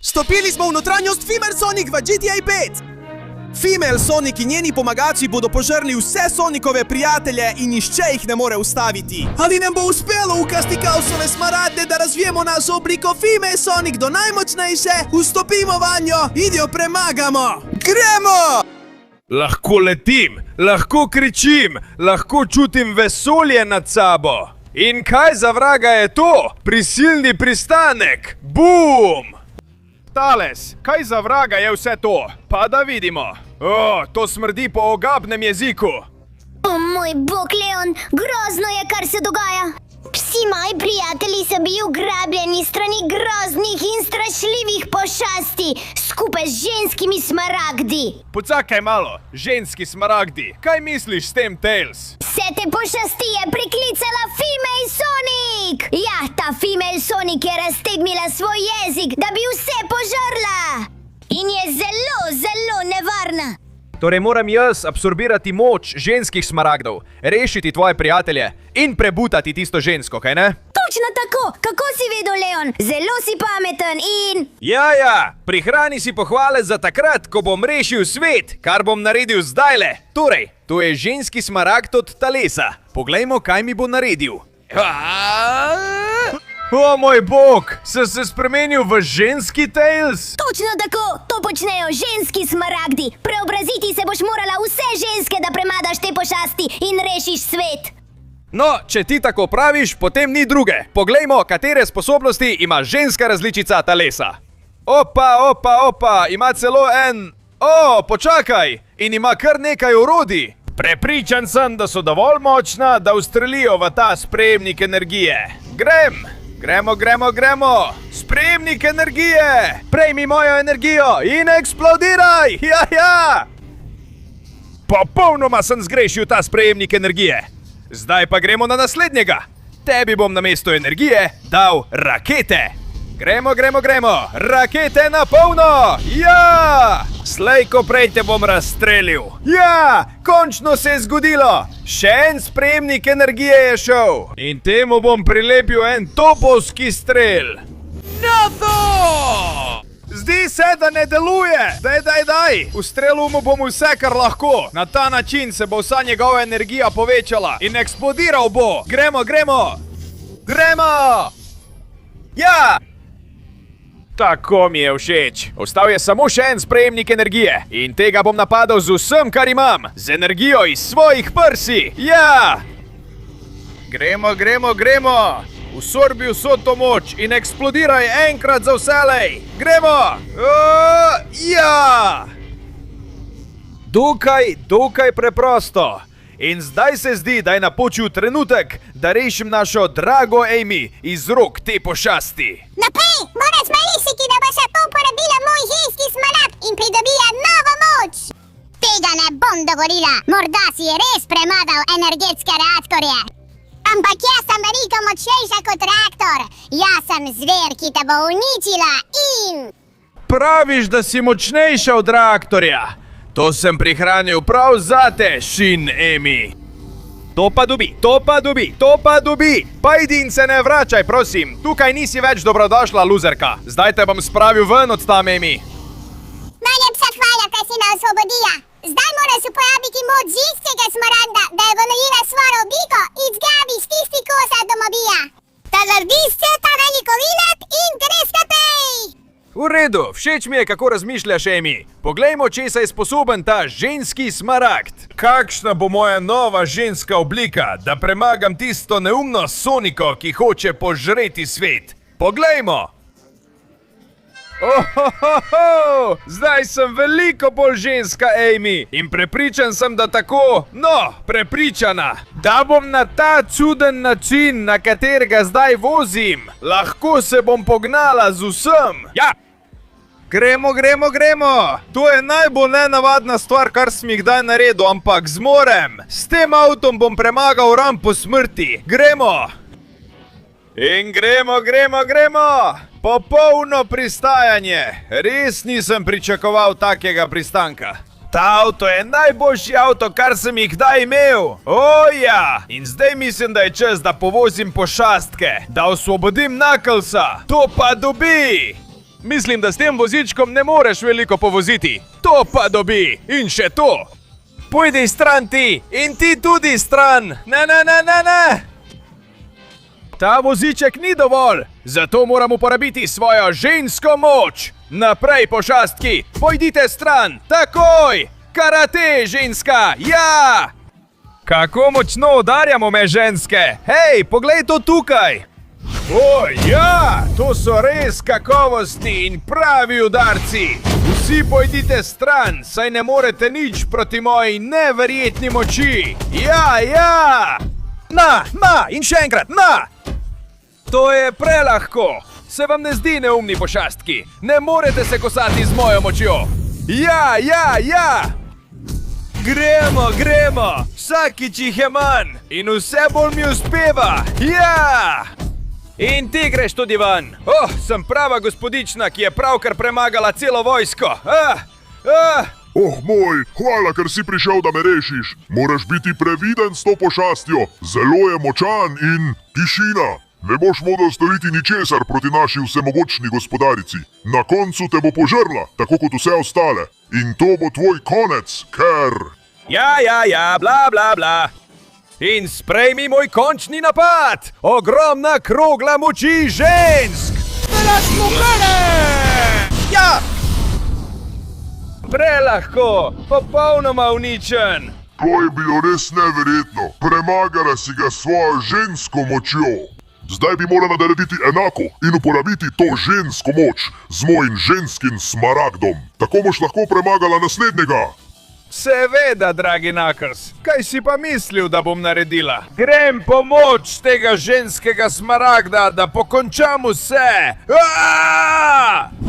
Stopili smo v notranjost Female Sonic v GTA 5! Female Sonic in njeni pomagači bodo požrli vse Sonicove prijatelje in nišče jih ne more ustaviti. Ali nam bo uspelo ukasti kaosove smaragde, da razvijemo našo obliko Female Sonic do najmočnejše, vstopimo vanjo in jo premagamo! Gremo! Lahko letim, lahko kričim, lahko čutim vesolje nad sabo. In kaj za vraga je to? Prisilni pristanek! Bum! Tales, kaj za vraga je vse to? Pa da vidimo. O, to smrdi po ogabnem jeziku. O moj bog, Leon, grozno je, kar se dogaja. Vsi moji prijatelji so bili ugrabljeni strani groznih in strašljivih pošasti, skupaj z ženskimi smaragdi. Počakaj malo, ženski smaragdi. Kaj misliš s tem, Tails? Vse te pošasti je priklicala Female Sonic! Ja, ta Female Sonic je raztegnila svoj jezik, da bi vse požrla. In je zelo, zelo nevarna. Torej moram jaz absorbirati moč ženskih smaragdov, rešiti tvoje prijatelje in prebutati tisto žensko, kaj ne? Točno tako! Kako si vedel, Leon? Zelo si pameten in... Ja, prihrani si pohvale za takrat, ko bom rešil svet, kar bom naredil zdajle. Torej, to je ženski smaragd od Talesa. Poglejmo, kaj mi bo naredil. O moj bog, sem se spremenil v ženski Tails? Točno tako! To počnejo ženski smaragdi! Preobraziti se boš morala vse ženske, da premagaš te pošasti in rešiš svet! No, če ti tako praviš, potem ni druge. Poglejmo, katere sposobnosti ima ženska različica Talesa. Opa, ima celo en... O, počakaj! In ima kar nekaj orodij. Prepričan sem, da so dovolj močna, da ustrelijo v ta sprejemnik energije. Gremo! Sprejemnik energije! Prejmi mojo energijo in eksplodiraj! Ja! Popolnoma sem zgrešil ta sprejemnik energije. Zdaj pa gremo na naslednjega. Tebi bom namesto energije dal rakete. Gremo! Rakete na polno! Ja! Slej ko prej te bom razstrelil. Ja! Končno se je zgodilo! Še en sprejemnik energije je šel. In temu bom prilepil en topovski strel. Nato! Zdi se, da ne deluje. Daj. Ustrelil mu bom vse, kar lahko. Na ta način se bo vsa njegova energija povečala in eksplodiral bo. Gremo! Ja! Tako mi je všeč. Ostal je samo še en sprejemnik energije. In tega bom napadal z vsem, kar imam. Z energijo iz svojih prsi. Ja! Gremo. Usorbi vso to moč in eksplodiraj enkrat za vselej. Gremo! Ja! Dokaj preprosto. In zdaj se zdi, da je napočil trenutek, da rešim našo drago Amy iz rok te pošasti. Naprej, moraš misliti, da boš to uporabila moj ženski smaragd in pridobila novo moč. Tega ne bom dovolila. Morda si res premagal energetske reaktorje. Ampak jaz sem veliko močnejša kot reaktor. Jaz sem zver, ki te bo uničila in... Praviš, da si močnejša od reaktorja. To sem prihranil prav zate, Shin Amy. To pa dobi. Pajdi in se ne vračaj, prosim. Tukaj nisi več dobrodošla, luzerka. Zdaj te bom spravil ven od tam, Amy. Najlepša hvala, kaj si me osvobodila. Zdaj moraš uporabiti moč ženskega smaragda, da je vrnila svojo obliko in zgrabiš tisti kosa domovija. Da narediš vse ta veliko vilet in greš naprej. V redu, všeč mi je, kako razmišljaš, Amy. Poglejmo, česa je sposoben ta ženski smaragd. Kakšna bo moja nova ženska oblika, da premagam tisto neumno Sonico, ki hoče požreti svet. Poglejmo! Zdaj sem veliko bolj ženska, Amy. In prepričan sem, da tako, prepričana, da bom na ta čuden način, na katerega zdaj vozim, lahko se bom pognala z vsem. Ja! Gremo. To je najbolj nenavadna stvar, kar sem jih kdaj naredil, ampak zmorem. S tem avtom bom premagal rampo smrti. Gremo. In gremo. Popolno pristajanje. Res nisem pričakoval takega pristanka. Ta avto je najboljši avto, kar sem jih kdaj imel. Ja! In zdaj mislim, da je čas, da povozim pošastke. Da osvobodim Knucklesa. To pa dobi. Mislim, da s tem vozičkom ne moreš veliko povoziti. To pa dobi. In še to. Pojdi stran ti. In ti tudi stran. Ne. Ta voziček ni dovolj. Zato moram uporabiti svojo žensko moč. Naprej, pošastki. Pojdite stran. Takoj. Karate, ženska. Ja. Kako močno udarjamo me, ženske. Hej, poglej to tukaj. O, ja, to so res kakovostni in pravi udarci. Vsi pojdite stran, saj ne morete nič proti moji neverjetni moči. Ja. Na, in še enkrat, na. To je prelahko. Se vam ne zdi, neumni pošastki? Ne morete se kosati z mojo močjo. Ja. Gremo. Vsakič jih je manj. In vse bolj mi uspeva. Ja. In ti greš tudi ven. Oh, sem prava gospodična, ki je pravkar premagala celo vojsko. Oh moj, hvala, ker si prišel, da me rešiš. Moraš biti previden s to pošastjo. Zelo je močan in tišina. Ne boš mogel storiti ničesar proti naši vsemogočni gospodarici. Na koncu te bo požrla, tako kot vse ostale. In to bo tvoj konec, ker... Ja, bla. In sprejmi moj končni napad! Ogromna krogla moči žensk! Ja! Prelahko, popolnoma uničen! To je bilo res neverjetno. Premagala si ga s svojo žensko močjo. Zdaj bi morala narediti enako in uporabiti to žensko moč z mojim ženskim smaragdom. Tako boš lahko premagala naslednjega. Seveda, dragi Knuckles. Kaj si pa mislil, da bom naredila? Grem pomoč tega ženskega smaragda, da pokončam vse!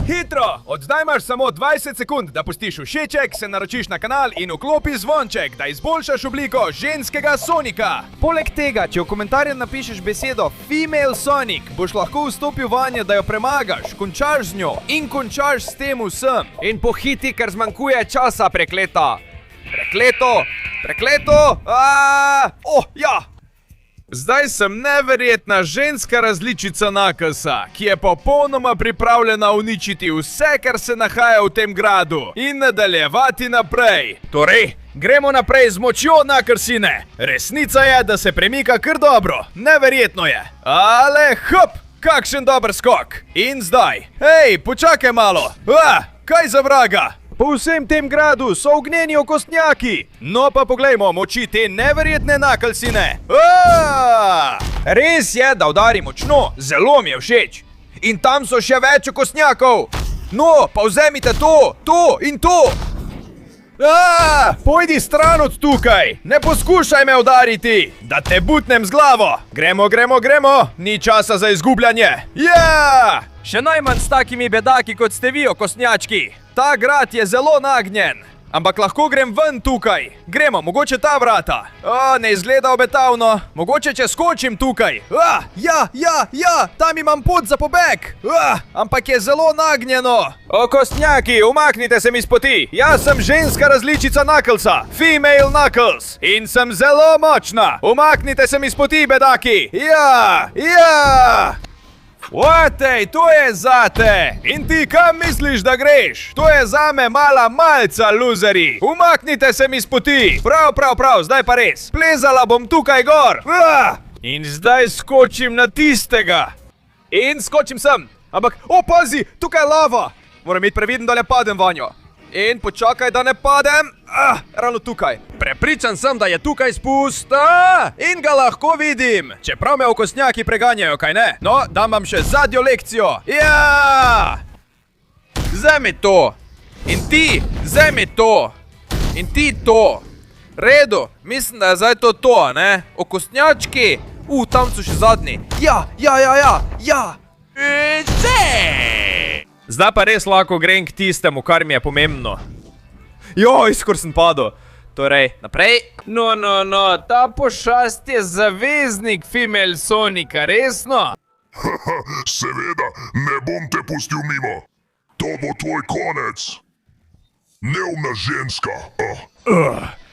Hitro! Od zdaj imaš samo 20 sekund, da pustiš všeček, se naročiš na kanal in vklopi zvonček, da izboljšaš obliko ženskega Sonika. Poleg tega, če v komentarju napišeš besedo Female Sonic, boš lahko vstopil vanje, da jo premagaš, končaš z njo in končaš s tem vsem. In pohiti, ker zmanjkuje časa, prekleta! Prekleto! Ja! Zdaj sem neverjetna ženska različica Knucklesa, ki je popolnoma pripravljena uničiti vse, kar se nahaja v tem gradu in nadaljevati naprej. Torej, gremo naprej z močjo, Knucklesine. Resnica je, da se premika kar dobro. Neverjetno je. Ale, hop! Kakšen dober skok. In zdaj. Hej, počakaj malo. Kaj za vraga? Po vsem tem gradu so ognjeni okostnjaki. No pa poglejmo moči te neverjetne Knucklesine. Res je, da udari močno, zelo mi je všeč. In tam so še več okostnjakov. No, pa vzemite to in to. Pojdi stran od tukaj. Ne poskušaj me udariti, da te butnem z glavo. Gremo. Ni časa za izgubljanje. Ja! Še najmanj s takimi bedaki, kot ste vi, okostnjački. Ta grad je zelo nagnjen. Ampak lahko grem ven tukaj. Gremo, mogoče ta vrata. Ne izgleda obetavno. Mogoče če skočim tukaj. Ja, tam imam pot za pobeg. Ampak je zelo nagnjeno. Okostnjaki, umaknite se mi z poti. Jaz sem ženska različica Knucklesa. Female Knuckles. In sem zelo močna. Umaknite se mi z poti, bedaki. Ja. Otej, to je zate! In ti kam misliš, da greš? To je zame mala malca, luzeri! Umaknite se mi z poti! Prav, zdaj pa res! Plezala bom tukaj gor! In zdaj skočim na tistega! In skočim sem! Ampak, pazi, tukaj je lava! Moram biti previden, da ne padem vanjo! In počakaj, da ne padem! Ravno tukaj! Prepričan sem, da je tukaj spust! In ga lahko vidim! Čeprav me okostnjaki preganjajo, kaj ne? No, dam vam še zadnjo lekcijo! Ja! Vzemi to! In ti, vzemi to! In ti to! Redu, mislim, da je zdaj to, ne? Okostnjački! Tam so še zadnji! Ja! Zdaj pa res lahko grem k tistemu, kar mi je pomembno. Skor sem padel. Torej, naprej. No, ta pošast je zaveznik Female Sonika, resno? Seveda, ne bom te pustil mimo. To bo tvoj konec. Neumna ženska.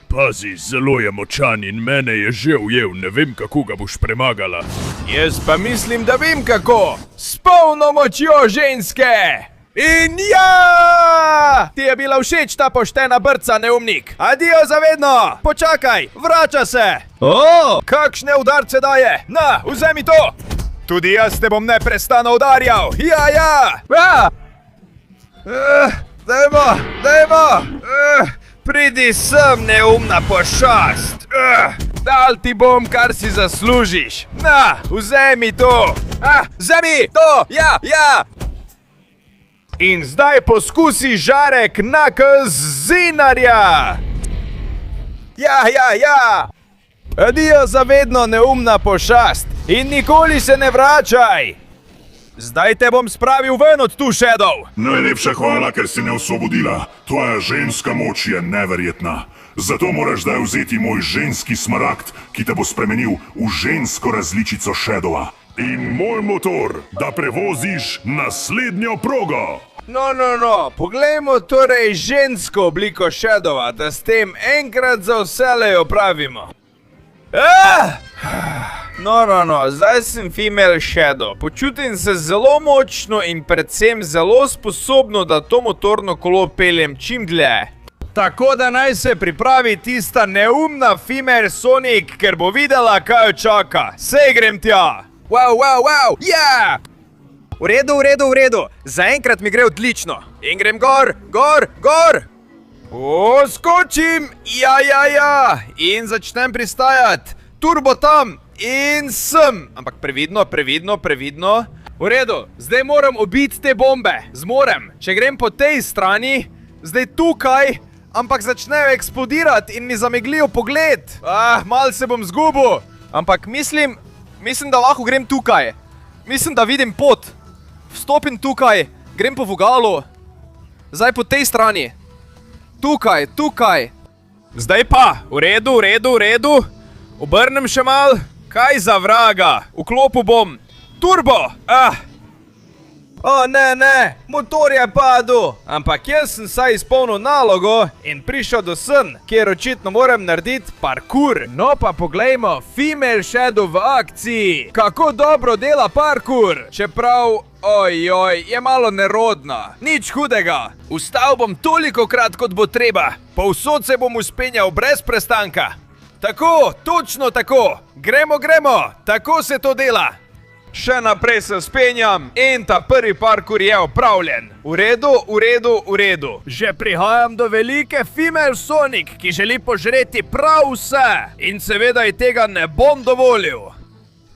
Pazi, zelo je močan in mene je že ujel, ne vem, kako ga boš premagala. Jaz pa mislim, da vem kako. S polno močjo ženske! In ja! Ti je bila všeč ta poštena brca, neumnik. Adijo zavedno. Počakaj, vrača se. Kakšne udarce daje. Na, vzemi to. Tudi jaz te bom neprestano udarjal. Ja. Dajmo. Pridi sem, neumna pošast. Dal ti bom, kar si zaslužiš. Na, vzemi to. Vzemi to. Ja. In zdaj poskusi žarek na zinarja. Ja. Adijo zavedno, neumna pošast. In nikoli se ne vračaj. Zdaj te bom spravil ven od tu, Shadow. Najlepša hvala, ker si me osvobodila. Tvoja ženska moč je neverjetna. Zato moraš zdaj vzeti moj ženski smaragd, ki te bo spremenil v žensko različico Shadowa. In moj motor, da prevoziš naslednjo progo. No. Poglejmo torej žensko obliko Shadowa, da s tem enkrat za vselej opravimo. No, zdaj sem female Shadow. Počutim se zelo močno in predvsem zelo sposobno, da to motorno kolo peljem čim dlje. Tako da naj se pripravi tista neumna female Sonic, ker bo videla, kaj jo čaka. Sej grem tja. Wow, ja! V redu. Zaenkrat mi gre odlično. In grem gor. Skočim. Ja. In začnem pristajati. Turbo tam. In sem. Ampak previdno. V redu, zdaj moram obiti te bombe. Zmorem. Če grem po tej strani, zdaj tukaj, ampak začnejo eksplodirati in mi zameglijo pogled. Mal se bom zgubil. Ampak mislim, da lahko grem tukaj. Mislim, da vidim pot. Vstopim tukaj, grem po vogalu. Zdaj po tej strani. Tukaj. Zdaj pa, v redu. Obrnem še mal. Kaj za vraga? Vklopil bom. Turbo! Ne, motor je padel. Ampak jaz sem saj izpolnil nalogo in prišel do sen, kjer očitno moram narediti parkour. No pa poglejmo, female Shadow v akciji. Kako dobro dela parkour. Čeprav, je malo nerodna. Nič hudega. Vstal bom tolikokrat, kot bo treba. Povsod se bom uspenjal brez prestanka. Tako, točno tako. Gremo. Tako se to dela. Še naprej se spenjam in ta prvi parkour je opravljen. V redu. Že prihajam do velike female Sonic, ki želi požreti prav vse. In seveda ji tega ne bom dovolil.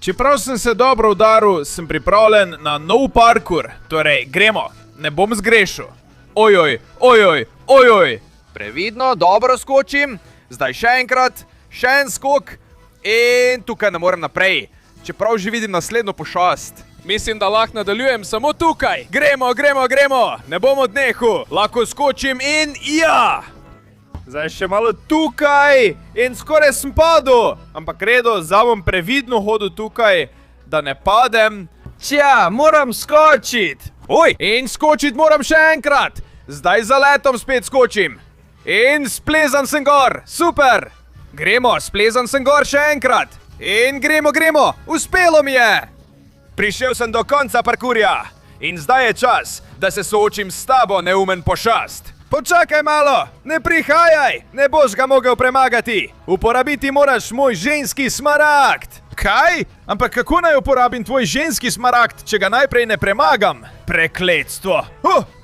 Čeprav sem se dobro udaril, sem pripravljen na nov parkour. Torej, gremo. Ne bom zgrešil. Ojoj. Previdno, dobro skočim. Zdaj še enkrat. Še en skok. In tukaj ne morem naprej. Čeprav že vidim naslednjo pošast. Mislim, da lahko nadaljujem samo tukaj. Gremo. Ne bom odnehal. Lahko skočim in ja. Zdaj še malo tukaj. In skoraj sem padel. Ampak redo, zdaj bom previdno hodil tukaj, da ne padem. Moram skočiti. In skočiti moram še enkrat. Zdaj za letom spet skočim. In splezan sem gor. Super. Gremo, splezan sem gor še enkrat. In gremo. Uspelo mi je. Prišel sem do konca parkurja. In zdaj je čas, da se soočim s tabo, neumen pošast. Počakaj malo, ne prihajaj, ne boš ga mogel premagati. Uporabiti moraš moj ženski smaragd. Kaj? Ampak kako naj uporabim tvoj ženski smaragd, če ga najprej ne premagam? Prekletstvo.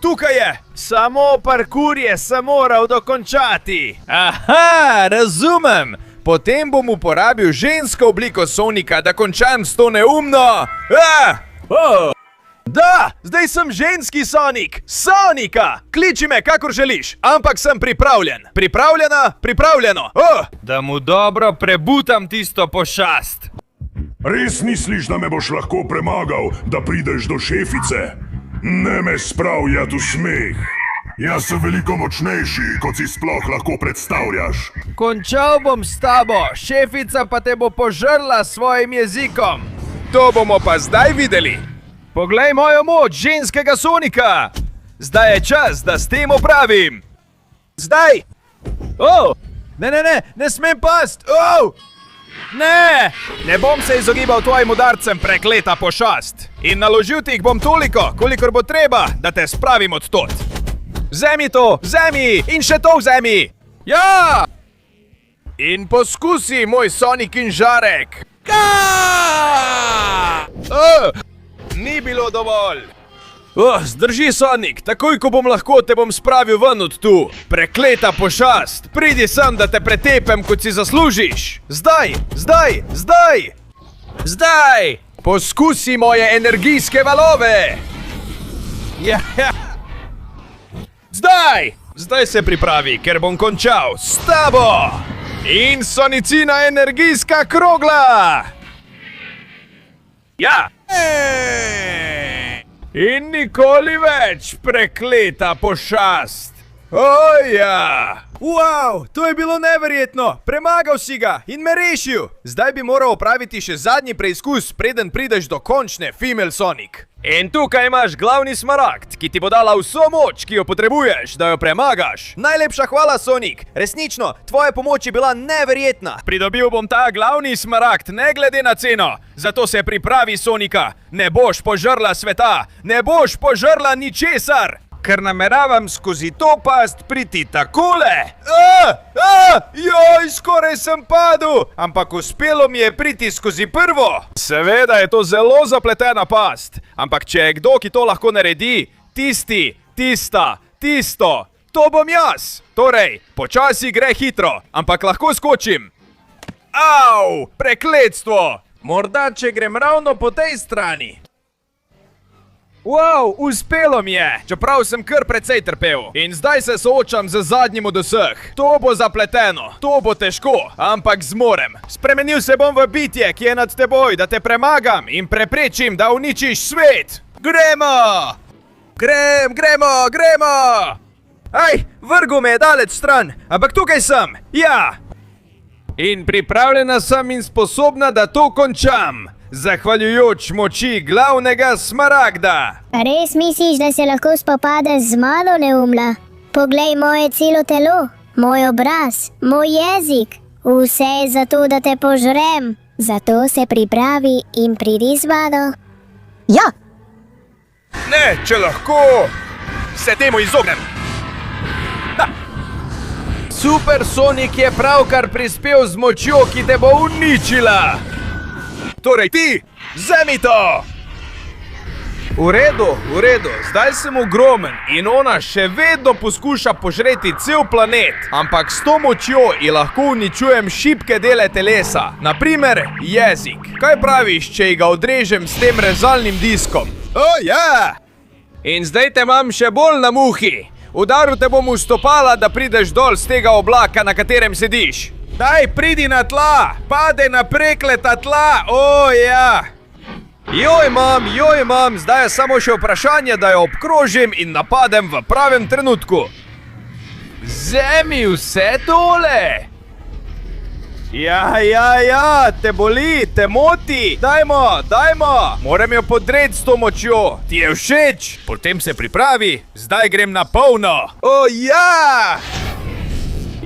Tukaj je. Samo parkurje sem moral dokončati. Aha, razumem. Potem bom uporabil žensko obliko Sonika, da končam s to neumno. Da, zdaj sem ženski Sonic. Sonika! Kliči me, kakor želiš, ampak sem pripravljen. Pripravljeno. Da mu dobro prebutam tisto pošast. Res misliš, da me boš lahko premagal, da prideš do šefice? Ne me spravljati v smeh. Jaz sem veliko močnejši, kot si sploh lahko predstavljaš. Končal bom s tabo, šefica pa te bo požrla s svojim jezikom. To bomo pa zdaj videli. Poglej mojo moč ženskega Sonika. Zdaj je čas, da s tem opravim. Zdaj. Ne smem past. Ne! Ne bom se izogibal tvojim udarcem, prekleta pošast. In naložil ti jih bom toliko, kolikor bo treba, da te spravim od tod. Vzemi to, vzemi in še to vzemi. Ja! In poskusi, moj Sonic in žarek. Ni bilo dovolj. Zdrži, Sonic, takoj ko bom lahko, te bom spravil ven od tu. Prekleta pošast, pridi sem, da te pretepem, kot si zaslužiš. Zdaj, zdaj, zdaj. Zdaj! Poskusi moje energijske valove. Ja. Zdaj! Zdaj se pripravi, ker bom končal s tabo. In Sonicina energijska krogla. Ja. In nikoli več, prekleta pošast. Ja. Wow, to je bilo neverjetno. Premagal si ga in me rešil. Zdaj bi moral opraviti še zadnji preizkus, preden prideš do končne Female Sonic. In tukaj imaš glavni smaragd, ki ti bo dala vso moč, ki jo potrebuješ, da jo premagaš. Najlepša hvala, Sonic. Resnično, tvoja pomoč je bila neverjetna. Pridobil bom ta glavni smaragd, ne glede na ceno. Zato se pripravi, Sonika. Ne boš požrla sveta, ne boš požrla ničesar. Ker nameravam skozi to past priti takole. Joj, skoraj sem padel, ampak uspelo mi je priti skozi prvo. Seveda je to zelo zapletena past, ampak če je kdo, ki to lahko naredi, tisto, to bom jaz. Torej, počasi gre hitro, ampak lahko skočim. Au, prekletstvo. Morda, če grem ravno po tej strani. Wow, uspelo mi je, čeprav sem kar precej trpel. In zdaj se soočam z zadnjim od vseh. To bo zapleteno, to bo težko, ampak zmorem. Spremenil se bom v bitje, ki je nad teboj, da te premagam in preprečim, da uničiš svet. Gremo! Gremo! Ej, vrgel me je daleč stran, ampak tukaj sem, ja. In pripravljena sem in sposobna, da to končam. Zahvaljujoč moči glavnega smaragda. Res misliš, da se lahko spopadeš z malo neumla? Poglej moje celo telo, moj obraz, moj jezik. Vse je zato, da te požrem. Zato se pripravi in pridi z mano. Ja! Ne, če lahko se temu izognem. Super Sonic je pravkar prispel z močjo, ki te bo uničila. Torej ti, vzemi to! V redu, zdaj sem ogromen in ona še vedno poskuša požreti cel planet. Ampak s to močjo ji lahko uničujem šibke dele telesa. Naprimer, jezik. Kaj praviš, če ji ga odrežem s tem rezalnim diskom? Ja! In zdaj te imam še bolj na muhi. Udaril te bom v stopala, da prideš dol z tega oblaka, na katerem sediš. Daj, pridi na tla, pade na prekleta tla, ja. Joj, mam, zdaj je samo še vprašanje, da jo obkrožim in napadem v pravem trenutku. Vzemi vse tole. Ja, te boli, te moti, dajmo. Moram jo podreti s to močjo, ti je všeč, potem se pripravi, zdaj grem na polno. Ja!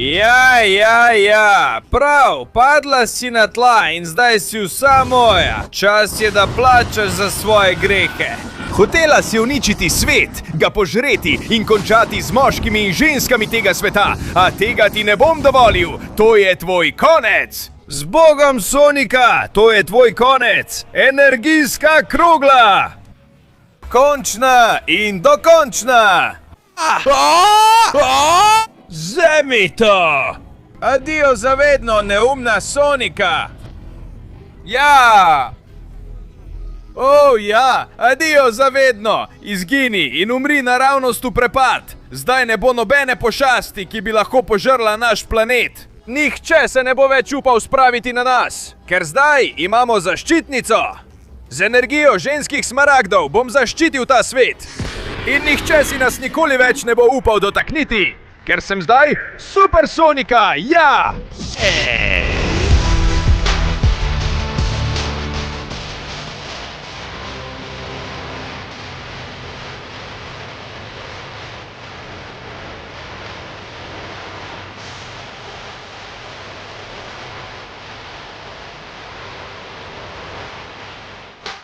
Ja, prav, padla si na tla in zdaj si vsa moja. Čas je, da plačaš za svoje grehe. Hotela si uničiti svet, ga požreti in končati z moškimi in ženskami tega sveta, a tega ti ne bom dovolil, to je tvoj konec. Z Bogom, Sonika, to je tvoj konec, energijska krogla. Končna in dokončna. Vzemi to! Adijo za vedno, neumna Sonika! Ja! Ja, adijo za vedno! Izgini in umri naravnost v prepad! Zdaj ne bo nobene pošasti, ki bi lahko požrla naš planet! Nihče se ne bo več upal spraviti na nas, ker zdaj imamo zaščitnico! Z energijo ženskih smaragdov bom zaščitil ta svet! In nihče si nas nikoli več ne bo upal dotakniti! Ker sem zdaj Super Sonika, ja!